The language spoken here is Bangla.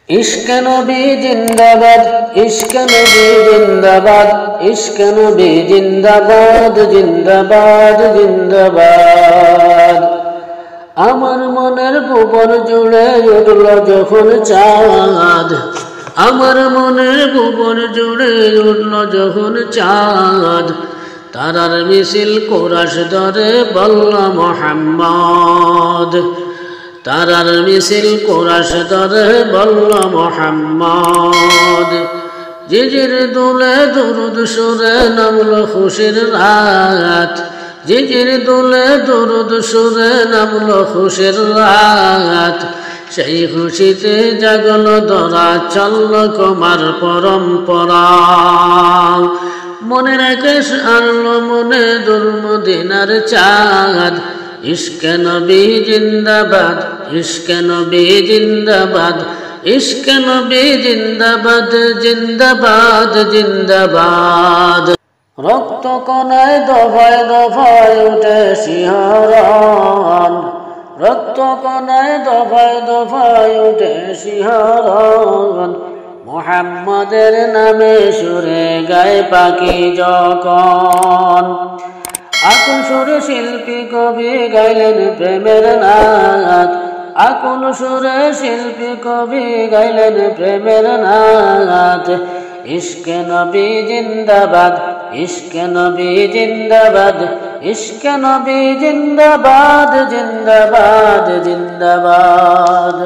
इश्क नबी जिंदाबाद, इश्क नबी जिंदाबाद, इश्क नबी जिंदाबाद, जिंदाबाद जिंदाबाद। আমার মনের ভুবন জুড়ে উঠল যখন চাঁদ, আমার মনের ভুবন জুড়ে উঠল যখন চাঁদ। তারার মিছিল কোরাস ধরে বলল মুহাম্মদ, তারার মিছিল কোরাস ধরে বলল মুহাম্মদ। জিজির দুলে দুরুদ সুরে নামলো খুশির রাত, জিজির দুলে দুরুদ সুরে নামলো খুশির রাত। সেই খুশিতে জাগল ধরা চলল কুমার পরম্পরা। মনে রাখিস আনলো মনে দূর মদিনার চাঁদ। ইশক নবী জিন্দাবাদ, ইশক নবী জিন্দাবাদ, ইশক নবী জিন্দাবাদ, জিন্দাবাদ জিন্দাবাদ। রক্ত কণায় দফায় দফায় উঠে শিহরণ, রক্ত কণায় দফায় দফায় উঠে শিহরণ। মুহাম্মদের নামে সুরে গায় পাখি যখন, আকুল সুরে শিল্পী কবি গাইলেন প্রেমের নাচ, আকুল সুরে শিল্পী কবি গাইলেন প্রেমের নাচ। ইশক নবী জিন্দাবাদ, ইশক নবী জিন্দাবাদ, ইশক নবী জিন্দাবাদ, জিন্দাবাদ জিন্দাবাদ।